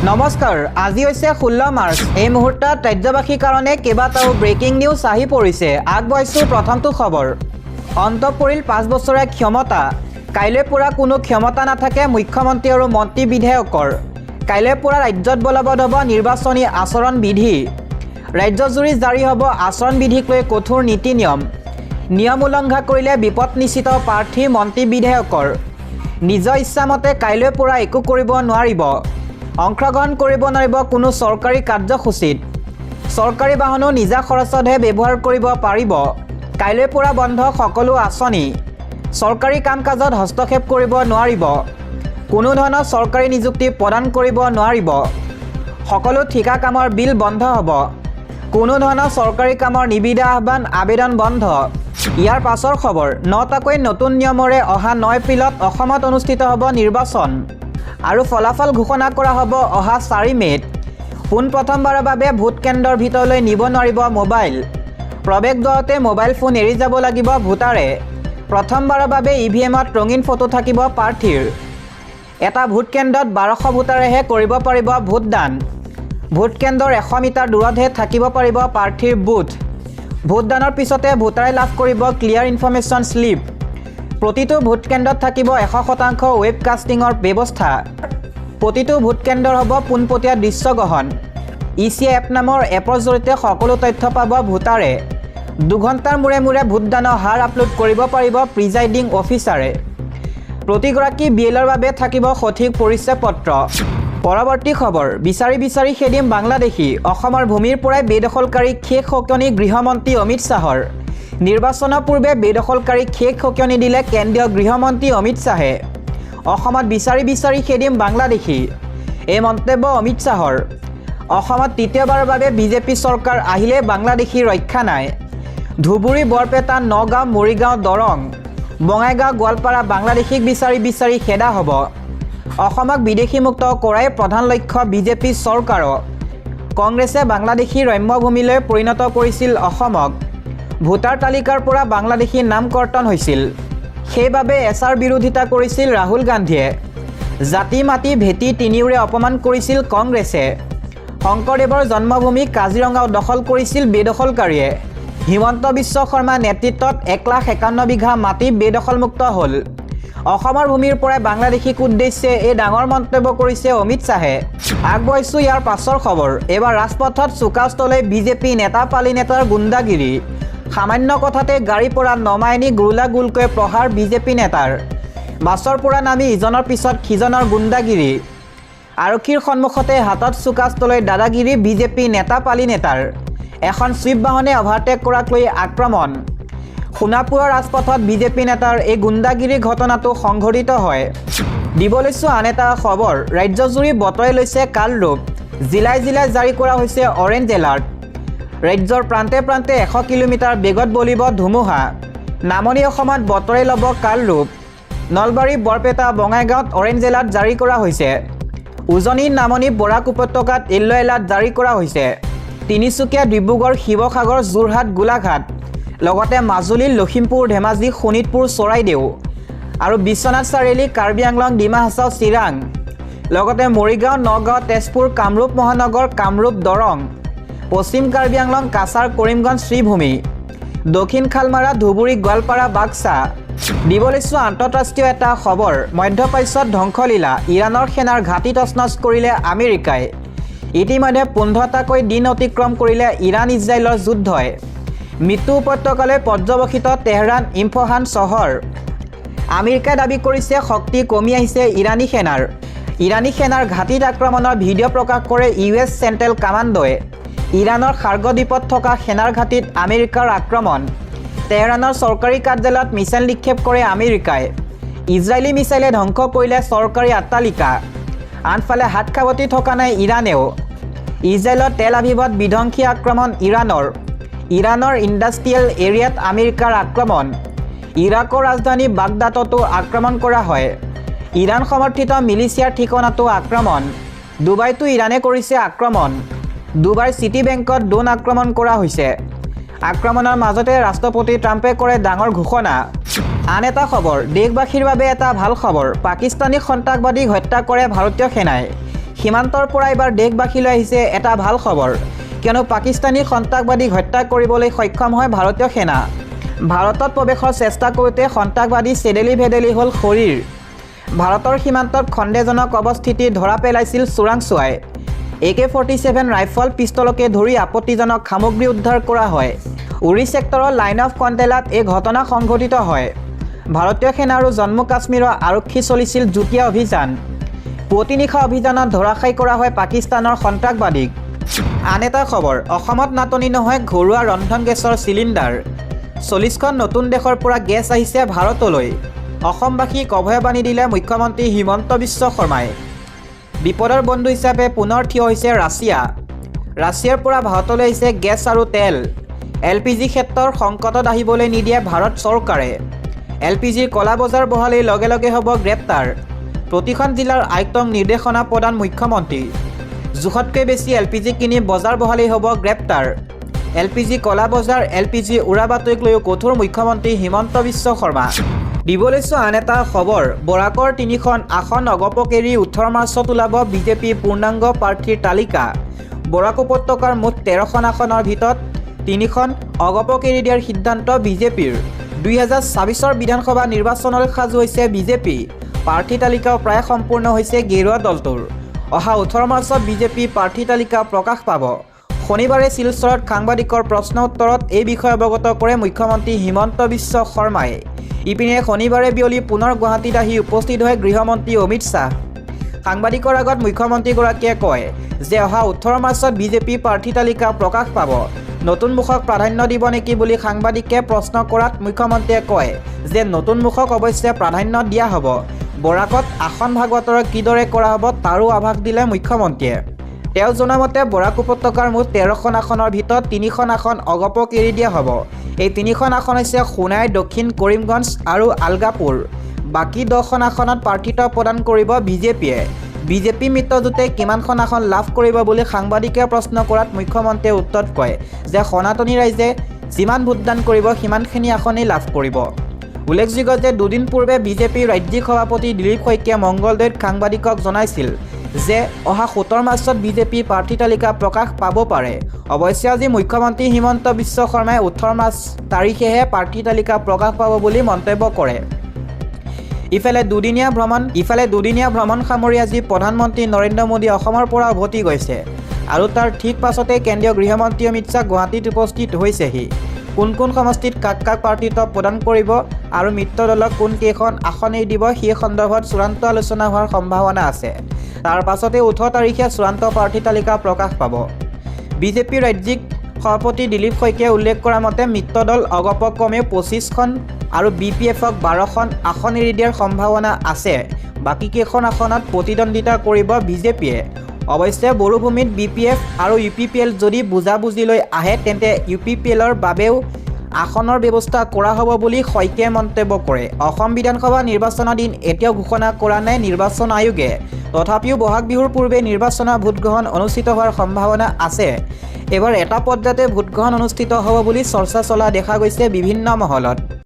নমস্কাৰ আজি হৈছে 16 মাৰ্চ এই মুহূৰ্তত ৰাজ্যবাসীৰ কাৰণে কেইবাটাও ব্ৰেকিং নিউজ আহি পৰিছে আগবঢ়াইছো প্ৰথমটো খবৰ অন্ত পৰিল 5 বছৰীয়া ক্ষমতা কাইলৈ পৰা কোনো ক্ষমতা নাথাকে মুখ্যমন্ত্ৰী আৰু মন্ত্ৰী বিধায়কৰ কাইলৈ পৰা ৰাজ্যত বলবৎ হ'ব নিৰ্বাচনী আচৰণ বিধি ৰাজ্যজুৰি জাৰি হ'ব আচৰণ বিধিক লৈ কঠোৰ নীতি নিয়ম উলংঘা কৰিলে বিপদ নিশ্চিত প্ৰাৰ্থী মন্ত্ৰী বিধায়কৰ নিজৰ ইচ্ছামতে কাইলৈ পৰা একো কৰিব নোৱাৰিব অংশগ্ৰহণ কৰিব নোৱাৰিব কোনো চৰকাৰী কাৰ্যসূচীত চৰকাৰী বাহনো নিজা খৰচতহে ব্যৱহাৰ কৰিব পাৰিব কাইলৈ পৰা বন্ধ সকলো আঁচনি চৰকাৰী কাম-কাজত হস্তক্ষেপ কৰিব নোৱাৰিব কোনো ধৰণৰ চৰকাৰী নিযুক্তি প্ৰদান কৰিব নোৱাৰিব সকলো ঠিকা কামৰ বিল বন্ধ হ'ব কোনো ধৰণৰ চৰকাৰী কামৰ নিবিদা আহ্বান আবেদন বন্ধ ইয়াৰ পাছৰ খবৰ 9টাকৈ নতুন নিয়মৰে অহা 9 এপ্ৰিলত অসমত অনুষ্ঠিত হ'ব নিৰ্বাচন আৰু ফলাফল ঘোষণা কৰা হ'ব অহা 4 মে'ত পোনপ্ৰথমবাৰৰ বাবে ভোট কেন্দ্ৰৰ ভিতৰলৈ নিব নোৱাৰিব মোবাইল প্ৰৱেশ দ্বাৰতে মোবাইল ফোন এৰি যাব লাগিব ভোটাৰে প্ৰথমবাৰৰ বাবে ইভিএমত ৰঙীন ফটো থাকিব প্ৰাৰ্থীৰ এটা ভোট কেন্দ্ৰত 1200 ভোটাৰেহে কৰিব পাৰিব ভোটদান ভোট কেন্দ্ৰৰ 100 মিটাৰ দূৰতহে থাকিব পাৰিব প্ৰাৰ্থীৰ বুথ ভোটদানৰ পিছতে ভোটাৰে লাভ কৰিব ক্লিয়াৰ ইনফৰমেশ্যন স্লিপ প্ৰতিটো ভোট কেন্দ্ৰত থাকিব 100% ৱেবকাষ্টিঙৰ ব্যৱস্থা প্ৰতিটো ভোট কেন্দ্ৰৰ হ'ব পোনপটীয়া দৃশ্যগ্ৰহণ ইচিএ এপ নামৰ এপৰ জৰিয়তে সকলো তথ্য পাব ভোটাৰে 2 ঘণ্টাৰ মূৰে মূৰে ভোটদানৰ হাৰ আপলোড কৰিব পাৰিব প্ৰিজাইডিং অফিচাৰে প্ৰতিগৰাকী বিএলৰ বাবে থাকিব সঠিক পৰিচয় পত্ৰ পৰৱৰ্তী খবৰ বিচাৰি খেদিম বাংলাদেশী অসমৰ ভূমিৰ পৰাই বেদখলকাৰী শেষ সকিয়নি গৃহমন্ত্ৰী অমিত শ্বাহৰ নিৰ্বাচনৰ পূৰ্বে বেদখলকাৰীক শেষ সকিয়নি দিলে কেন্দ্ৰীয় গৃহমন্ত্ৰী অমিত শ্বাহে অসমত বিচাৰি খেদিম বাংলাদেশী এই মন্তব্য অমিত শ্বাহৰ অসমত তৃতীয়বাৰৰ বাবে বিজেপি চৰকাৰ আহিলে বাংলাদেশী ৰক্ষা নাই ধুবুৰী বৰপেটা নগাঁও মৰিগাঁও দৰং বঙাইগাঁও গোৱালপাৰা বাংলাদেশীক বিচাৰি খেদা হ'ব অসমক বিদেশীমুক্ত কৰাই প্ৰধান লক্ষ্য বিজেপি চৰকাৰৰ কংগ্ৰেছে বাংলাদেশী ৰম্যভূমিলৈ পৰিণত কৰিছিল অসমক ভোটাৰ তালিকাৰ পৰা বাংলাদেশী নাম কৰ্তন হৈছিল সেইবাবে এছাৰ বিৰোধিতা কৰিছিল ৰাহুল গান্ধীয়ে জাতি মাটি ভেটি তিনিওৰে অপমান কৰিছিল কংগ্ৰেছে শংকৰদেৱৰ জন্মভূমি কাজিৰঙাও দখল কৰিছিল বেদখলকাৰীয়ে হিমন্ত বিশ্ব শৰ্মাৰ নেতৃত্বত 1,51 বিঘা মাটি বেদখলমুক্ত হ'ল অসমৰ ভূমিৰ পৰাই বাংলাদেশীক উদ্দেশ্যে এই ডাঙৰ মন্তব্য কৰিছে অমিত শ্বাহে আগবঢ়াইছো ইয়াৰ পাছৰ খবৰ এবাৰ ৰাজপথত চুকাস্তলৈ বিজেপি নেতা পালি নেতাৰ গুণ্ডাগিৰি সামান্য কথাতে গাড়ী পৰা নমাই নি গুলাগুলকৈ প্ৰহাৰ বিজেপি নেতাৰ বাছৰ পৰা নামি ইজনৰ পিছত সিজনৰ গুণ্ডাগিৰি আৰক্ষীৰ সন্মুখতে হাতত চুকাস্তলৈ দাদাগিৰি বিজেপি নেতা পালি নেতাৰ এখন ছুইপ বাহনে অভাৰটেক কৰাক লৈ আক্ৰমণ সোণাপুৰৰ ৰাজপথত বিজেপি নেতাৰ এই গুণ্ডাগিৰি ঘটনাটো সংঘটিত হয় দিবলৈছো আন এটা খবৰ ৰাজ্যজুৰি বতৰে লৈছে কাল ৰূপ জিলাই জাৰি কৰা হৈছে অৰেঞ্জ এলাৰ্ট ৰাজ্যৰ প্ৰান্তে 100 কিলোমিটাৰ বেগত বলিব ধুমুহা নামনি অসমত বতৰে ল'ব কাল ৰূপ নলবাৰী বৰপেটা বঙাইগাঁৱত অৰেঞ্জ এলাৰ্ট জাৰি কৰা হৈছে উজনি নামনি বৰাক উপত্যকাত য়েল্লো এলাৰ্ট জাৰি কৰা হৈছে তিনিচুকীয়া ডিব্ৰুগড় শিৱসাগৰ যোৰহাট গোলাঘাট লগতে মাজুলী লখিমপুৰ ধেমাজি শোণিতপুৰ চৰাইদেউ আৰু বিশ্বনাথ চাৰিআলি কাৰ্বি আংলং ডিমা হাছাও চিৰাং লগতে মৰিগাঁও নগাঁও তেজপুৰ কামৰূপ মহানগৰ কামৰূপ দৰং পশ্চিম কাৰ্বি আংলং কাছাৰ কৰিমগঞ্জ শ্ৰীভূমি দক্ষিণ খালমাৰা ধুবুৰী গোৱালপাৰা বাক্সা দিবলৈছো আন্তঃৰাষ্ট্ৰীয় এটা খবৰ মধ্যপ্ৰাচ্যত ধ্বংসলীলা ইৰাণৰ সেনাৰ ঘাটি তছনছ কৰিলে আমেৰিকাই ইতিমধ্যে 15টাকৈ দিন অতিক্ৰম কৰিলে ইৰাণ ইজৰাইলৰ যুদ্ধই মৃত্যু উপত্যকালৈ পৰ্যবেক্ষিত তেহৰান ইম্ফহান চহৰ আমেৰিকাই দাবী কৰিছে শক্তি কমি আহিছে ইৰাণী সেনাৰ ঘাটিত আক্ৰমণৰ ভিডিঅ' প্ৰকাশ কৰে ইউএছ চেণ্ট্ৰেল কামাণ্ডোৱে ইৰাণৰ খাৰ্গ দ্বীপত থকা সেনাৰ ঘাটিত আমেৰিকাৰ আক্ৰমণ তেহৰানৰ চৰকাৰী কাৰ্যালয়ত মিছাইল নিক্ষেপ কৰে আমেৰিকাই ইজৰাইলী মিছাইলে ধ্বংস কৰিলে চৰকাৰী অট্টালিকা আনফালে হাত খাবতি থকা নাই ইৰাণেও ইজৰাইলৰ তেল আভিভত বিধ্বংসী আক্ৰমণ ইৰাণৰ ইণ্ডাষ্ট্ৰিয়েল এৰিয়াত আমেৰিকাৰ আক্ৰমণ ইৰাকৰ ৰাজধানী বাগদাদতো আক্ৰমণ কৰা হয় ইৰাণ সমৰ্থিত মিলিচিয়াৰ ঠিকনাতো আক্ৰমণ ডুবাইতো ইৰাণে কৰিছে আক্ৰমণ ডুবাইৰ চিটি বেংকত ড্ৰোন আক্ৰমণ কৰা হৈছে আক্ৰমণৰ মাজতে ৰাষ্ট্ৰপতি ট্ৰাম্পে কৰে ডাঙৰ ঘোষণা আন এটা খবৰ দেশবাসীৰ বাবে এটা ভাল খবৰ পাকিস্তানী সন্ত্ৰাসবাদীক হত্যা কৰে ভাৰতীয় সেনাই সীমান্তৰ পৰা এবাৰ দেশবাসীলৈ আহিছে এটা ভাল খবৰ, কিয়নো পাকিস্তানী সন্ত্ৰাসবাদীক হত্যা কৰিবলৈ সক্ষম হয় ভাৰতীয় সেনা। ভাৰতত প্ৰৱেশৰ চেষ্টা কৰোঁতে সন্ত্ৰাসবাদী চেদেলি ভেদেলি হ'ল শৰীৰ। ভাৰতৰ সীমান্তত সন্দেহজনক অৱস্থিতি ধৰা পেলাইছিল চোৰাংচোৱাই। AK-47 ৰাইফল পিষ্টলকে ধৰি আপত্তিজনক সামগ্ৰী উদ্ধাৰ কৰা হয়। উৰি ছেক্টৰৰ লাইন অফ কণ্টেলাত এই ঘটনা সংঘটিত হয়। ভাৰতীয় সেনা আৰু জম্মু কাশ্মীৰৰ আৰক্ষী চলিছিল যুটীয়া অভিযান। পুৱতি নিশা অভিযানত ধৰাশায়ী কৰা হয় পাকিস্তানৰ সন্ত্ৰাসবাদীক। আন এটা খবৰ, অসমত নাটনি নহয় ঘৰুৱা ৰন্ধন গেছৰ চিলিণ্ডাৰ। 40খন নতুন দেশৰ পৰা গেছ আহিছে ভাৰতলৈ। অসমবাসীক অভয়বাণী দিলে মুখ্যমন্ত্ৰী হিমন্ত বিশ্ব শৰ্মাই। বিপদৰ বন্ধু হিচাপে পুনৰ থিয় হৈছে ৰাছিয়া। ৰাছিয়াৰ পৰা ভাৰতলৈ আহিছে গেছ আৰু তেল। LPG ক্ষেত্ৰৰ সংকটত আহিবলৈ নিদিয়ে ভাৰত চৰকাৰে। LPGৰ ক'লা বজাৰ বহালেই লগে লগে হ'ব গ্ৰেপ্তাৰ। প্ৰতিখন জিলাৰ আয়ুক্তক নিৰ্দেশনা প্ৰদান মুখ্যমন্ত্ৰী। জোখতকৈ বেছি LPG কিনি বজাৰ বহালেই হ'ব গ্ৰেপ্তাৰ। LPG ক'লা বজাৰ, LPG উৰা বাতৰিক লৈও কঠোৰ মুখ্যমন্ত্ৰী হিমন্ত বিশ্ব শৰ্মা। দিবলৈছো আন এটা খবৰ, বৰাকৰ 3খন আসন অগপক এৰি 18 মাৰ্চত ওলাব বিজেপি পূৰ্ণাংগ প্ৰাৰ্থীৰ তালিকা। বৰাক উপত্যকাৰ মুঠ 13খন আসনৰ ভিতৰত 3খন অগপক এৰি দিয়াৰ সিদ্ধান্ত বিজেপিৰ। 2024 বিধানসভা নিৰ্বাচনলৈ সাজু হৈছে বিজেপি। প্ৰাৰ্থী তালিকাও প্ৰায় সম্পূৰ্ণ হৈছে গেৰুৱা দলটোৰ। অহা 18 মাৰ্চত বিজেপি প্ৰাৰ্থী তালিকা প্ৰকাশ পাব। শনিবাৰে শিলচৰত সাংবাদিকৰ প্ৰশ্ন উত্তৰত এই বিষয়ে অৱগত কৰে মুখ্যমন্ত্ৰী হিমন্ত বিশ্ব শৰ্মাই। ইপিনে শনিবাৰে বিয়লি পুনৰ গুৱাহাটীত আহি উপস্থিত হয় গৃহমন্ত্ৰী অমিত শ্বাহ। সাংবাদিকৰ আগত মুখ্যমন্ত্ৰীগৰাকীয়ে কয় যে অহা 18 মাৰ্চত বিজেপি প্ৰাৰ্থী তালিকা প্ৰকাশ পাব। নতুন মুখক প্ৰাধান্য দিব নেকি বুলি সাংবাদিকে প্ৰশ্ন কৰাত মুখ্যমন্ত্ৰীয়ে কয় যে নতুন মুখক অৱশ্যে প্ৰাধান্য দিয়া হ'ব। বৰাকত আসন ভাগ-বতৰা কিদৰে কৰা হ'ব তাৰো আভাস দিলে মুখ্যমন্ত্ৰীয়ে। তেওঁ জনোৱা মতে বৰাক উপত্যকাৰ মুঠ 13খন আসনৰ ভিতৰত 3খন আসন অগপক এৰি দিয়া হ'ব। এই 3খন আসন হৈছে সোণাই, দক্ষিণ কৰিমগঞ্জ আৰু আলগাপুৰ। বাকী 10খন আসনত প্ৰাৰ্থিত্ব প্ৰদান কৰিব বিজেপিয়ে। বিজেপি মিত্ৰজোঁটে কিমানখন আসন লাভ কৰিব বুলি সাংবাদিকে প্ৰশ্ন কৰাত মুখ্যমন্ত্ৰীয়ে উত্তৰত কয় যে সনাতনী ৰাইজে যিমান ভোটদান কৰিব সিমানখিনি আসনেই লাভ কৰিব। উল্লেখযোগ্য যে দুদিন পূৰ্বে বিজেপিৰ ৰাজ্যিক সভাপতি দিলীপ শইকীয়াই মংগলদৈত সাংবাদিকক জনাইছিল যে অহা 17 মাৰ্চত বিজেপি প্ৰাৰ্থী তালিকা প্ৰকাশ পাব পাৰে। অৱশ্যে আজি মুখ্যমন্ত্ৰী হিমন্ত বিশ্ব শৰ্মাই 18 মাৰ্চ তাৰিখেহে প্ৰাৰ্থী তালিকা প্ৰকাশ পাব বুলি মন্তব্য কৰে। ইফালে দুদিনীয়া ভ্ৰমণ সামৰি আজি প্ৰধানমন্ত্ৰী নৰেন্দ্ৰ মোদী অসমৰ পৰা উভতি গৈছে আৰু তাৰ ঠিক পাছতে কেন্দ্ৰীয় গৃহমন্ত্ৰী অমিত শ্বাহ গুৱাহাটীত উপস্থিত হৈছেহি। কোন কোন সমষ্টিত কাক কাক প্ৰাৰ্থিত্ব প্ৰদান কৰিব আৰু মিত্ৰ দলক কোনকেইখন আসন এৰি দিব সেই সন্দৰ্ভত চূড়ান্ত আলোচনা হোৱাৰ সম্ভাৱনা আছে। তাৰ পাছতে 18 তাৰিখে চূড়ান্ত প্ৰাৰ্থী তালিকা প্ৰকাশ পাব। বিজেপিৰ ৰাজ্যিক সভাপতি দিলীপ শইকীয়াই উল্লেখ কৰা মতে মিত্ৰ দল অগপক কমেও 25খন আৰু BPFক 12খন আসন এৰি দিয়াৰ সম্ভাৱনা আছে। বাকী কেইখন আসনত প্ৰতিদ্বন্দ্বিতা কৰিব বিজেপিয়ে। অৱশ্যে বড়োভূমিত BPF আৰু UPPL যদি বুজাবুজিলৈ আহে তেন্তে UPPLৰ বাবেও আসনৰ ব্যৱস্থা কৰা হ'ব বুলি শইকীয়াই মন্তব্য কৰে। অসম বিধানসভা নিৰ্বাচনৰ দিন এতিয়াও ঘোষণা কৰা নাই নিৰ্বাচন আয়োগে। তথাপিও বহাগ বিহুৰ পূৰ্বে নিৰ্বাচনৰ ভোটগ্ৰহণ অনুষ্ঠিত হোৱাৰ সম্ভাৱনা আছে। এবাৰ এটা পৰ্যায়তে ভোটগ্ৰহণ অনুষ্ঠিত হ'ব বুলি চৰ্চা চলা দেখা গৈছে বিভিন্ন মহলত।